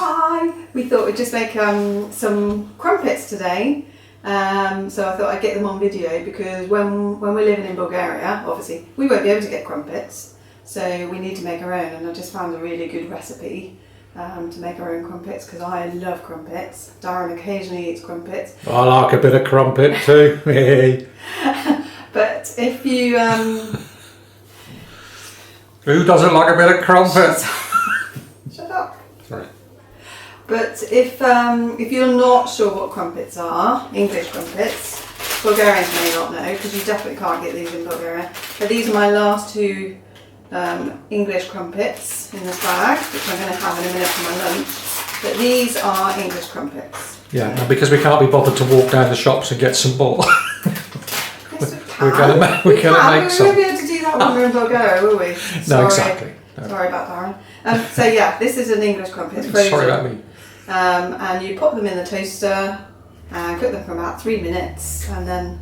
Hi! We thought we'd just make some crumpets today. So I thought I'd get them on video because when we're living in Bulgaria, obviously, we won't be able to get crumpets. So we need to make our own, and I just found a really good recipe to make our own crumpets because I love crumpets. Darren occasionally eats crumpets. I like a bit of crumpet too. But if you... Who doesn't like a bit of crumpet? Shut up. Sorry. But if you're not sure what crumpets are, English crumpets, Bulgarians may not know because you definitely can't get these in Bulgaria. But these are my last two English crumpets in this bag, which I'm going to have in a minute for my lunch. But these are English crumpets. Yeah, and because we can't be bothered to walk down the shops and get some more. Yes, we're going to make some. We won't be able to do that when we're in Bulgaria, will we? No, exactly. No. Sorry about Darren. So yeah, this is an English crumpet. Frozen. Sorry about me. And you pop them in the toaster and cook them for about 3 minutes and then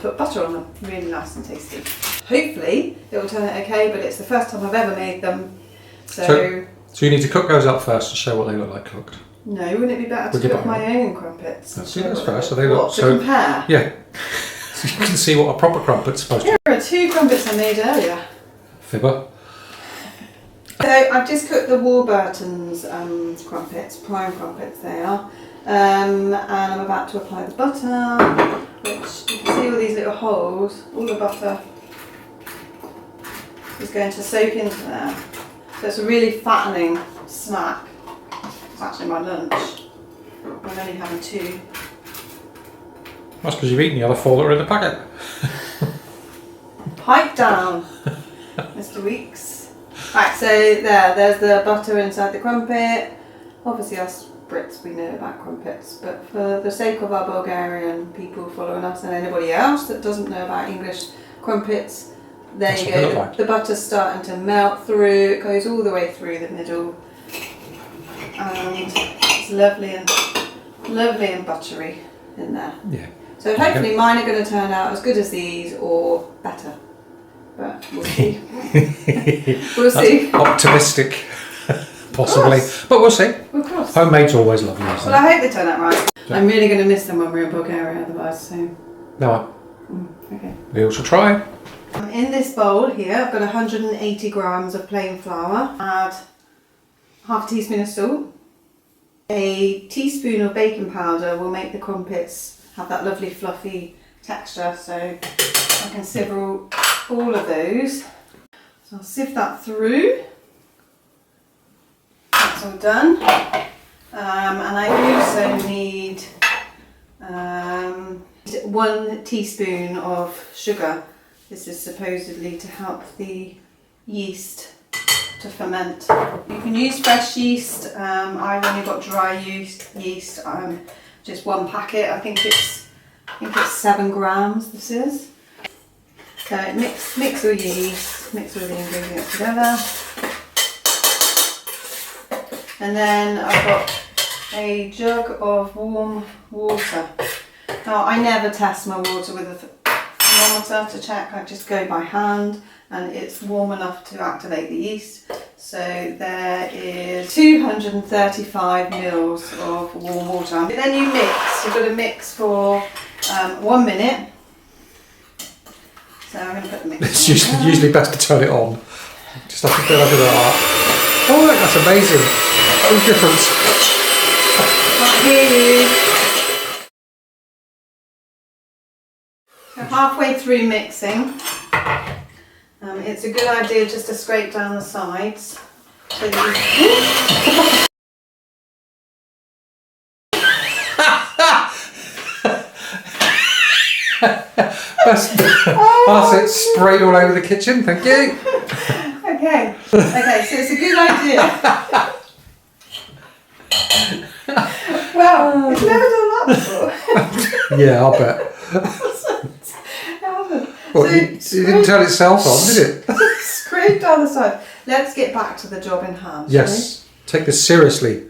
put butter on them. Really nice and tasty. Hopefully it will turn out okay, but it's the first time I've ever made them. So you need to cook those up first to show what they look like cooked. No, wouldn't it be better to cook my own crumpets? Let's do those first. So they look to compare? Yeah. So you can see what a proper crumpet's supposed to be. Here are 2 crumpets I made earlier. Fibber. So I've just cooked the Warburton's crumpets, prime crumpets they are, and I'm about to apply the butter, which you can see all these little holes, all the butter is going to soak into there. So it's a really fattening snack. It's actually my lunch. I'm only having 2. That's because you've eaten the other 4 that are in the packet. Pipe down, Mr. Weeks. Right, so there's the butter inside the crumpet. Obviously us Brits, we know about crumpets, but for the sake of our Bulgarian people following us and anybody else that doesn't know about English crumpets, there you go. Like. The butter's starting to melt through, it goes all the way through the middle. And it's lovely and buttery in there. Yeah. So hopefully mine are going to turn out as good as these or better. But we'll see. We'll see. Optimistic, possibly. But we'll see. Of course. Homemade's always lovely, isn't Well, I hope they turn out right. Yeah. I'm really going to miss them when we're in Bulgaria otherwise, so... No. Okay. We also try. In this bowl here, I've got 180 grams of plain flour. Add half a teaspoon of salt. A teaspoon of baking powder will make the crumpets have that lovely fluffy texture, so I can sieve all of those. So I'll sift that through. That's all done. And I also need 1 teaspoon of sugar. This is supposedly to help the yeast to ferment. You can use fresh yeast. I've only got dry yeast. Just 1 packet. I think it's 7 grams. This is. So mix your yeast, mix all the ingredients together. And then I've got a jug of warm water. Now I never test my water with a thermometer to check, I just go by hand and it's warm enough to activate the yeast. So there is 235 mils of warm water. And then you mix, you've got to mix for 1 minute. So I'm going to put the mixer It's usually best to turn it on. Just have to do that. Oh look, that's amazing. What difference? Can't hear you. So halfway through mixing, it's a good idea just to scrape down the sides. So that That's it, sprayed all over the kitchen, thank you. Okay, so it's a good idea. Wow, you've never done that before. Yeah, I'll bet. Well, so it didn't turn itself on, did it? Scrape down the side. Let's get back to the job in hand. Yes, take this seriously.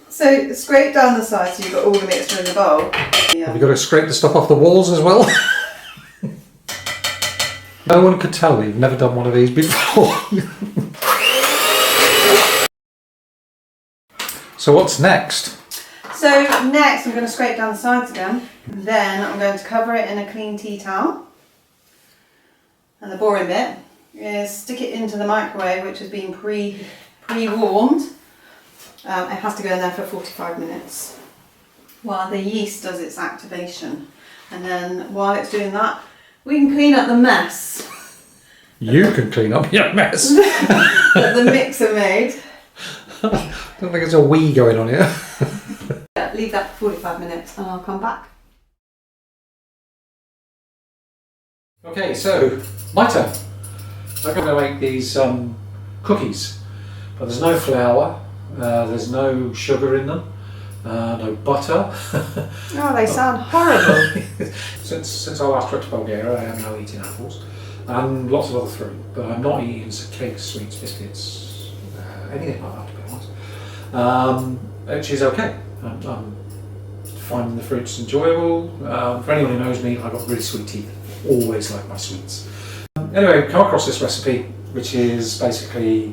So scrape down the side so you've got all the mixture in the bowl. Yeah. Have you got to scrape the stuff off the walls as well? No one could tell me you've never done one of these before. So what's next? So next I'm going to scrape down the sides again. Then I'm going to cover it in a clean tea towel. And the boring bit is stick it into the microwave, which has been pre-warmed. It has to go in there for 45 minutes while the yeast does its activation. And then while it's doing that, we can clean up the mess. You can clean up your mess. that the mixer made. I don't think there's a wee going on here. Leave that for 45 minutes and I'll come back. Okay, so my turn. I'm going to make these cookies, but there's no flour, there's no sugar in them, no butter. Oh, they sound horrible. Since our last trip to Bulgaria, I am now eating apples and lots of other fruit, but I'm not eating cakes, sweets, biscuits, anything like that, to be honest. Which is okay. I'm finding the fruits enjoyable. For anyone who knows me, I've got really sweet teeth. Always like my sweets. Anyway, come across this recipe, which is basically,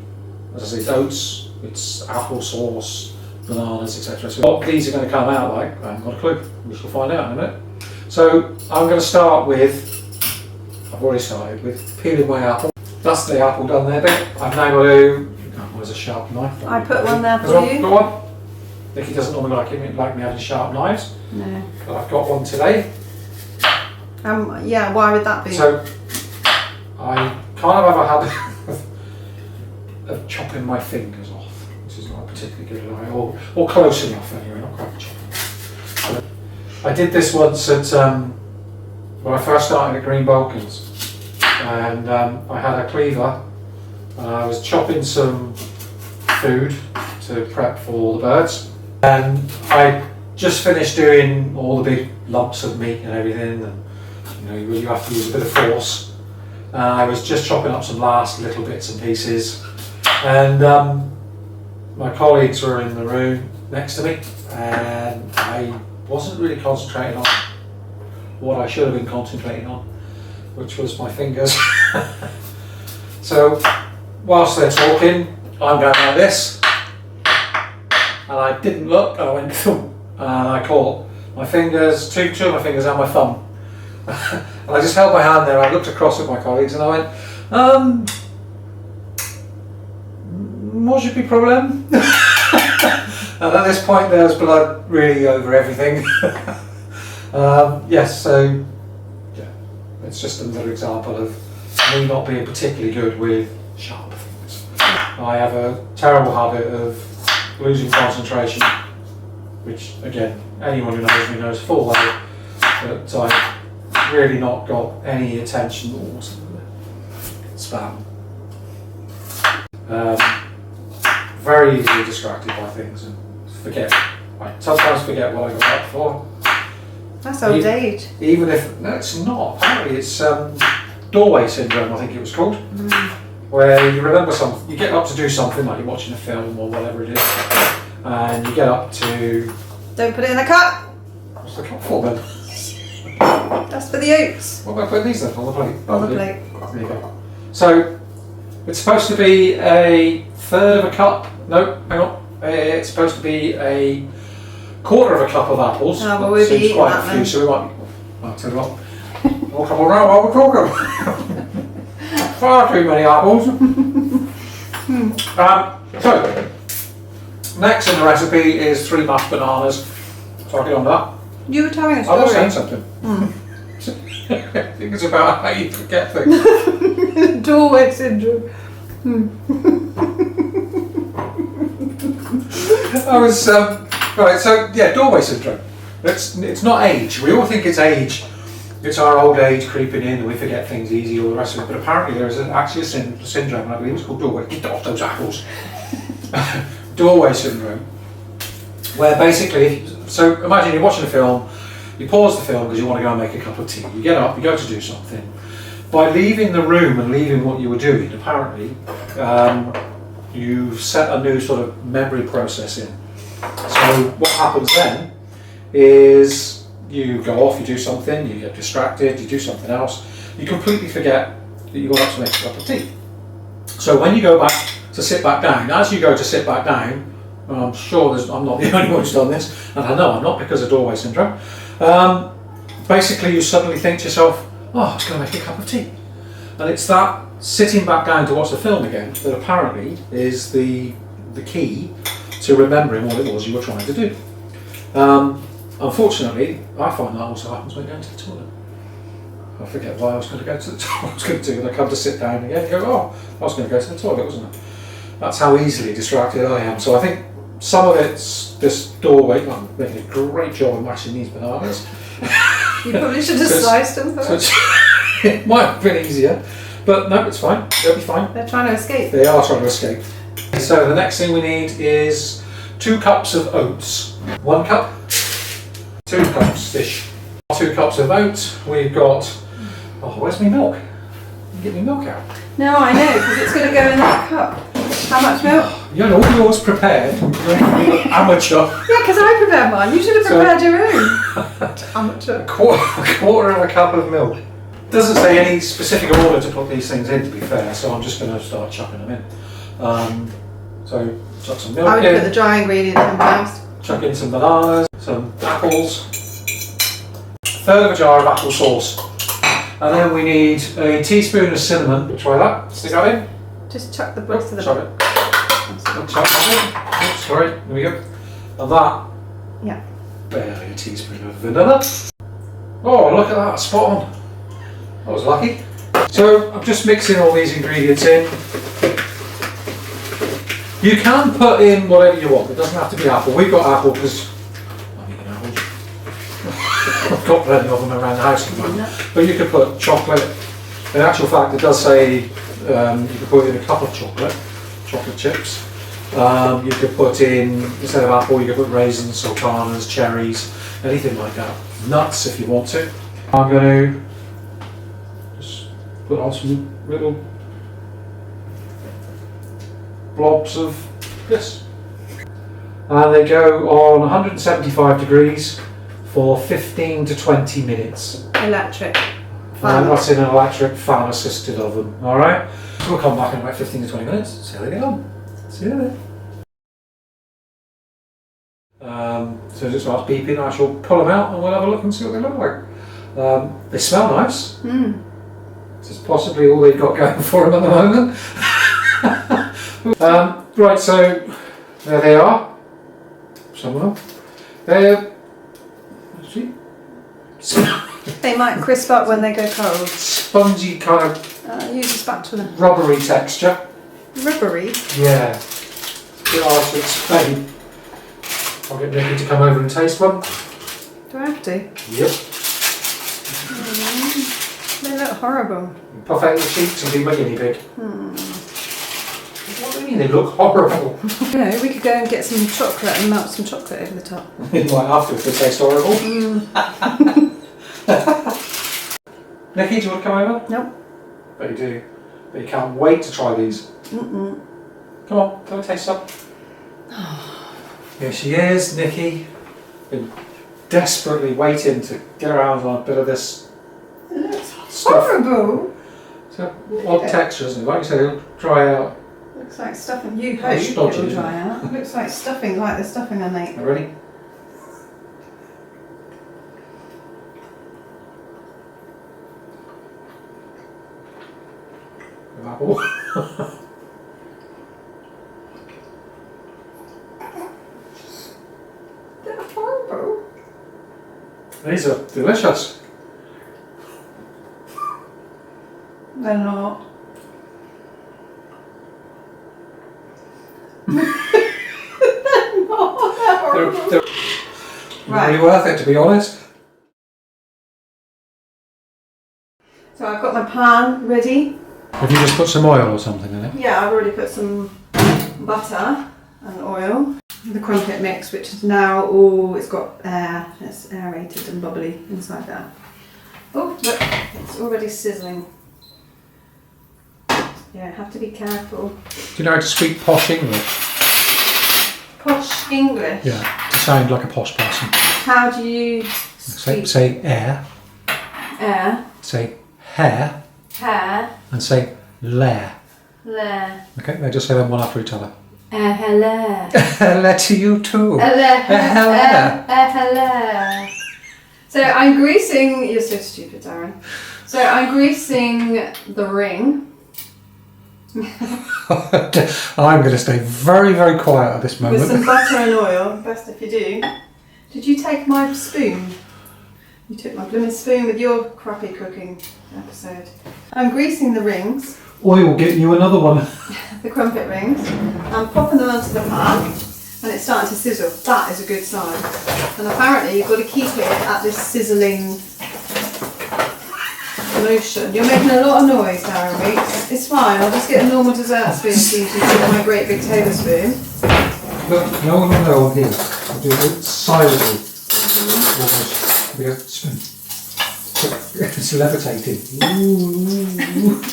as I say, it's oats, it's applesauce, bananas, etc. So what these are going to come out like, I haven't got a clue. We shall find out in a minute. So I'm going to start with, I've already started with peeling my apple. That's the apple done there bit. I'm now going to, there's a sharp knife. I put one there for you. Got one. Vicky doesn't normally like me having sharp knives. No. But I've got one today. Yeah, why would that be? So, I kind of have a habit of chopping my fingers off, which is not a particularly good idea, or close enough anyway, not quite chopping. I did this once at, when I first started at Green Balkans, and I had a cleaver, and I was chopping some food to prep for all the birds, and I just finished doing all the big lumps of meat and everything, and you have to use a bit of force. I was just chopping up some last little bits and pieces, and my colleagues were in the room next to me, and I wasn't really concentrating on what I should have been concentrating on, which was my fingers. So whilst they're talking, I'm going like this, and I didn't look, and I went thump, and I caught my fingers, two of my fingers and my thumb. And I just held my hand there, I looked across at my colleagues and I went, what should be problem? And at this point there was blood really over everything. Yes, so yeah, it's just another example of me not being particularly good with sharp things. I have a terrible habit of losing concentration, which again, anyone who knows me knows full well that I've really not got any attention or spam. Very easily distracted by things and forget. I sometimes forget what I got up for. That's old age. Even if, no, it's not. Apparently it's doorway syndrome, I think it was called. Where you remember something, you get up to do something, like you're watching a film or whatever it is, and you get up to... Don't put it in a cup. What's the cup for then? That's for the oats. What about putting these then on the plate? On the plate. There you go. So it's supposed to be a third of a cup. No, hang on. It's supposed to be a quarter of a cup of apples. Oh, well, we'll be eating quite that a few, then. so we might. I'll tell you what. We'll come around while we're talking. Far too many apples. So next in the recipe is 3 mashed bananas. So I'll get on that. You were telling a I story. was saying something. I think it's about how you forget things. Doorway syndrome. I was right. So yeah, doorway syndrome. It's not age. We all think it's age. It's our old age creeping in, and we forget things easy, all the rest of it. But apparently there is actually a syndrome, and I believe it's called doorway. Get off those apples. Doorway syndrome, where basically, so imagine you're watching a film. You pause the film because you want to go and make a cup of tea. You get up, you go to do something. By leaving the room and leaving what you were doing, apparently, you've set a new sort of memory process in. So what happens then is you go off, you do something, you get distracted, you do something else, you completely forget that you got up to make a cup of tea. So when you go back to sit back down, as you go to sit back down, I'm sure I'm not the only one who's done this, and I know I'm not because of doorway syndrome. Basically, you suddenly think to yourself, oh, I was going to make a cup of tea. And it's that sitting back down to watch the film again that apparently is the key to remembering what it was you were trying to do. Unfortunately, I find that also happens when going to the toilet. I forget why I was going to go to the toilet. I was going to do, and I come to sit down again and go, oh, I was going to go to the toilet, wasn't it? That's how easily distracted I am. So I think some of it's this doorway. I'm making a great job of mashing these bananas. You probably should have sliced them first. It might have been easier, but no, it's fine. They'll be fine. They're trying to escape. They are trying to escape. So the next thing we need is 2 cups of oats. 1 cup, 2 cups ish. 2 cups of oats. We've got. Oh, where's my milk? Get me milk out. No, I know, because it's going to go in that cup. How much milk? You had all yours prepared. Amateur. Yeah, because I prepared mine. You should have prepared your own. Amateur. A quarter of a cup of milk. Doesn't say any specific order to put these things in, to be fair, so I'm just going to start chucking them in. So, chuck some milk I would in. put the dry ingredients in first. Chuck in some bananas, some apples, 1/3 of a jar of apple sauce. And then we need a teaspoon of cinnamon. Try that. Stick that in. Just chuck the rest of the... Chuck it. Chuck that in. Oops, sorry. There we go. And that. Yeah. Barely a teaspoon of vanilla. Oh, look at that. Spot on. I was lucky. So I'm just mixing all these ingredients in. You can put in whatever you want. It doesn't have to be apple. We've got apple because I'm eating apples. I've got plenty of them around the house at the moment. But you could put chocolate. In actual fact, it does say you could put in a cup of chocolate chips. You could put in, instead of apple, you could put raisins, sultanas, cherries, anything like that. Nuts if you want to. I'm going to just put on some little blobs of this. And they go on 175 degrees for 15 to 20 minutes. Electric. And that's in an electric fan assisted oven. Alright? So we'll come back in about 15 to 20 minutes, see how they get on. See you then. So as it starts beeping, I shall pull them out and we'll have a look and see what they look like. They smell nice. This is possibly all they've got going for them at the moment. Right, so there they are. Some of them. They're. See? They might crisp up when they go cold. Spongy kind of use a spatula. rubbery texture. Rubbery? Yeah. It's a bit hard to explain. I'll get Nicky to come over and taste one. Do I have to? Yep. They look horrible. Puff out your cheeks and be my guinea pig. What do you mean they look horrible? You know, we could go and get some chocolate and melt some chocolate over the top. It might afterwards they taste horrible. Nicky, do you want to come over? Nope. But you do. But you can't wait to try these. Come on, come and taste some. Here she is, Nicky. Been desperately waiting to get her hands on a bit of this stuff. Horrible! It's got odd texture, isn't it? Like you said, it'll dry out. Looks like stuffing. You hope it stodgy, will isn't dry out. It looks like stuffing, like the stuffing I make. Are you ready? Apple. They're horrible. These are delicious. They're not. They're really worth it, to be honest. So I've got my pan ready. Have you just put some oil or something in it? Yeah, I've already put some butter and oil. The crumpet mix, which is now all, it's got air, it's aerated and bubbly inside there. Oh, look, it's already sizzling. Yeah, have to be careful. Do you know how to speak posh English? Posh English? Yeah, to sound like a posh person. How do you speak? Say air. Air. Say hair. Hair. And say lair. Lair. Okay, they just say them one after each other. Hello. Hello to you too. Hello. So I'm greasing, you're so stupid, Darren. So I'm greasing the ring. I'm going to stay very, very quiet at this moment. With some butter and oil, best if you do. Did you take my spoon? You took my blooming spoon with your crappy cooking episode. I'm greasing the rings. Oil get you another one. The crumpet rings. I'm popping them onto the pan and it's starting to sizzle. That is a good sign. And apparently you've got to keep it at this sizzling motion. You're making a lot of noise, Darren Weeks. It's fine, I'll just get a normal dessert spoon so you can see my great big tablespoon. Look, no, I'm here. I'll do it silently. Almost. Because it's levitating. Ooh.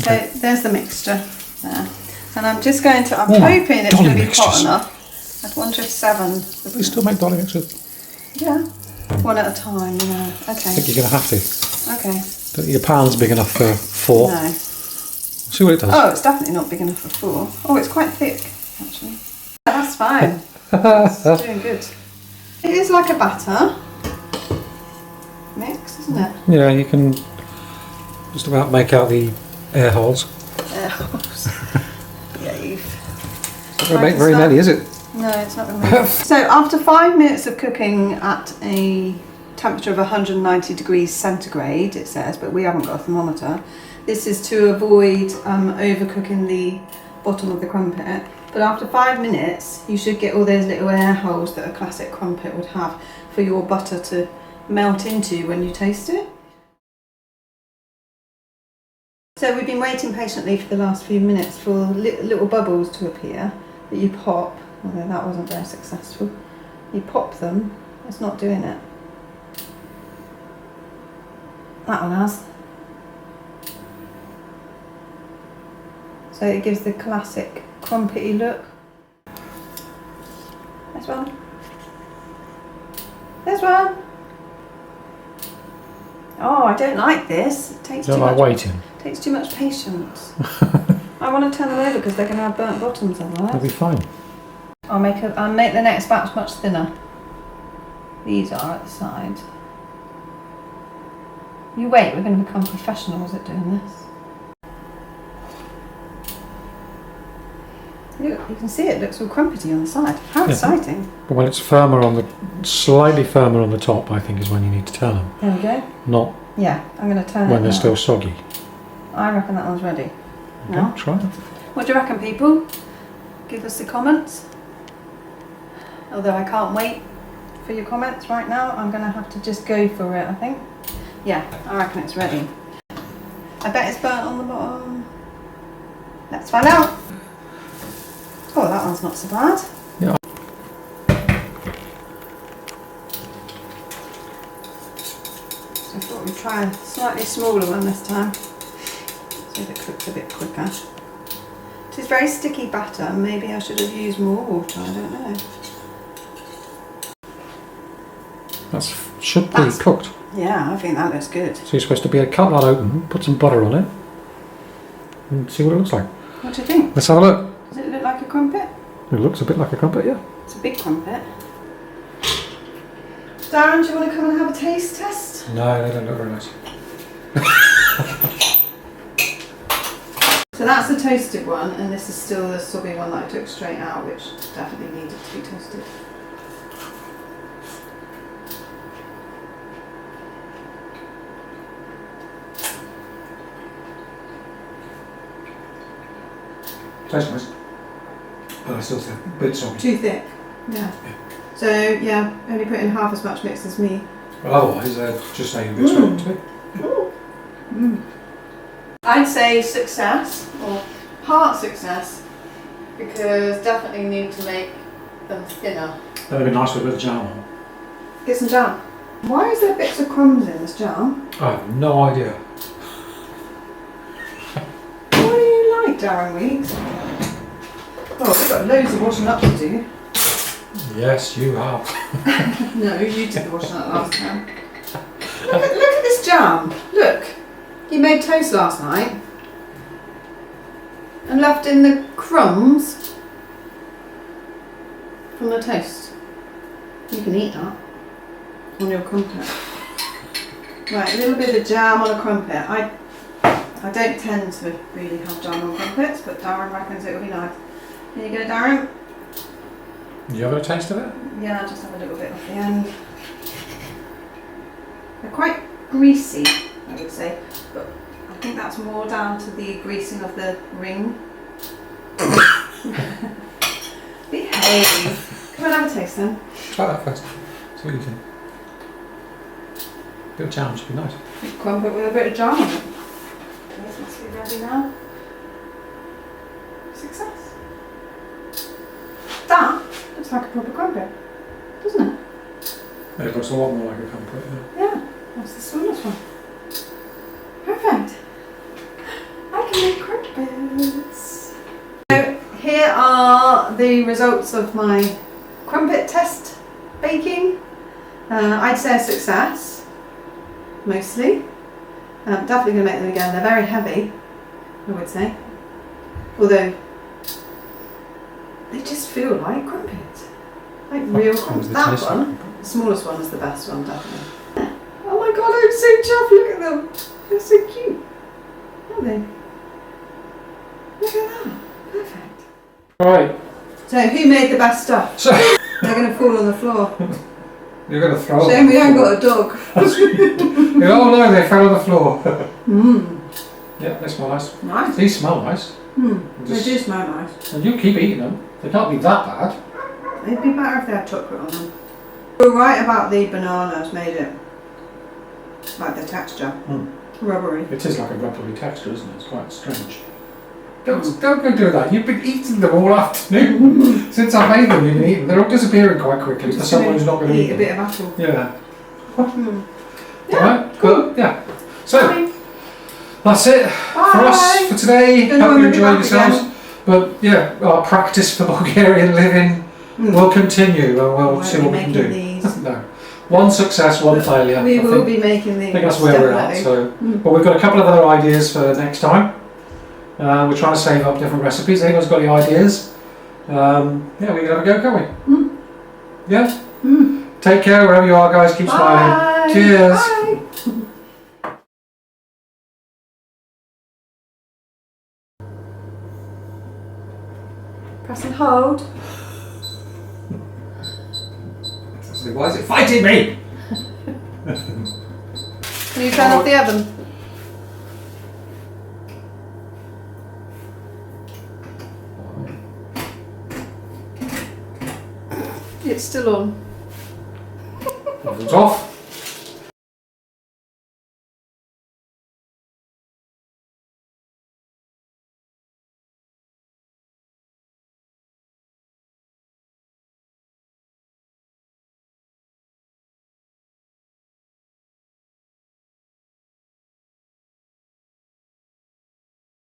So there's the mixture there. And I'm just going to, I'm hoping it's going to be hot enough. I'd wonder if 7. We still make dolly mixers? Yeah. One at a time, yeah. Okay. I think you're going to have to. Okay. Don't think your pan's big enough for 4. No. See what it does. Oh, it's definitely not big enough for 4. Oh, it's quite thick, actually. That's fine. It's doing good. It is like a batter mix, isn't it? Yeah, you can just about make out the air holes. Air holes. Yeah, It's not going to make very many, is it? No, it's not going to make. So after 5 minutes of cooking at a temperature of 190 degrees centigrade, it says, but we haven't got a thermometer. This is to avoid overcooking the bottom of the crumpet. But after 5 minutes, you should get all those little air holes that a classic crumpet would have for your butter to melt into when you taste it. So we've been waiting patiently for the last few minutes for little bubbles to appear that you pop, although that wasn't very successful. You pop them, it's not doing it. That one has. So it gives the classic crumpety look. There's one. There's one. Oh, I don't like this. It takes You don't like waiting? Takes too much patience. I want to turn them over because they're going to have burnt bottoms otherwise. That'll be fine. I'll make the next batch much thinner. These are at the side. You wait, we're going to become professionals at doing this. Look, you can see it looks all crumpety on the side. How exciting. But when it's firmer slightly firmer on the top, I think is when you need to turn them. There we go. Not Yeah, I'm going to turn it when they're now. still soggy. I reckon that one's ready. Okay, No? try it. What do you reckon, people? Give us the comments. Although I can't wait for your comments right now, I'm going to have to just go for it, I think. Yeah, I reckon it's ready. I bet it's burnt on the bottom. Let's find out. Oh, that one's not so bad. Yeah. So I thought we'd try a slightly smaller one this time. So it cooks a bit quicker. It is very sticky batter. Maybe I should have used more water, I don't know. That should be cooked. Yeah, I think that looks good. So you're supposed to be able to cut that open, put some butter on it, and see what it looks like. What do you think? Let's have a look. Does it look like a crumpet? It looks a bit like a crumpet, yeah. It's a big crumpet. Darren, do you want to come and have a taste test? No, they don't look very nice. So that's the toasted one, and this is still the sobby one that I took straight out, which definitely needed to be toasted. Tastes nice. But I still think a bit soggy. Too thick. Yeah. So yeah, only put in half as much mix as me. Well, otherwise, just say you'd expect it to be. I'd say success, or part success, because definitely need to make them thinner. That'd be nice with a bit of jam on. Get some jam. Why is there bits of crumbs in this jam? I have no idea. What do you like, Darren Weeks? Oh, we've got loads of washing up to do. Yes, you have. No, you did the washing up last time. Look at this jam. Look. You made toast last night. and left in the crumbs from the toast. You can eat that on your crumpet. Right, a little bit of jam on a crumpet. I don't tend to really have jam on crumpets, but Darren reckons it would be nice. Here you go, Darren. Do you have a taste of it? Yeah, I'll just have a little bit off the end. They're quite greasy, I would say, but I think that's more down to the greasing of the ring. Behave. Come and have a taste then. Try that first. See what you think. A bit of jam should be nice. Crumpet with a bit of jam on it. This must be ready now. Success. That looks like a proper crumpet, doesn't it? It looks a lot more like a crumpet. Yeah, that's the smallest one. Perfect. I can make crumpets. So here are the results of my crumpet test baking. I'd say a success, mostly. Definitely going to make them again. They're very heavy, I would say. Although, they just feel like crumpets. Like real crumpets. That one, the smallest one, is the best one, definitely. Oh my god, I'm so chuffed. Look at them. They're so cute. Aren't they? Look at that. Perfect. Right. So, who made the best stuff? So They're going to fall on the floor. you're going to throw Shame we them. haven't got a dog. Oh no, they fell on the floor. Mmm. Yeah, they smell nice. Nice. These smell nice. They do smell nice. And you keep eating them. They can't be that bad. It'd be better if they had chocolate on them. You're right about the bananas made it. Like the texture. Rubbery. It is like a rubbery texture, isn't it? It's quite strange. Don't go do that. You've been eating them all afternoon. Since I made them, you've been eating them. They're all disappearing quite quickly for someone who's not going to eat a them. bit of apple. Yeah. Yeah, Alright, cool. Yeah. So, Bye. that's it for us for today. Don't know Hope when you we'll be enjoyed back yourselves. again. But yeah, our practice for Bulgarian living will continue and we'll see what we can do. These. No. One success, one failure. We I will think. be making these. I think that's where we're at. So, but we've got a couple of other ideas for next time. We're trying to save up different recipes. Anyone's got any ideas? Yeah, we can have a go, can't we? Yeah? Take care wherever you are, guys. Keep smiling. Cheers. Bye. Press and hold. Why is it fighting me? Can you turn off the oven? It's still on. Oven's off.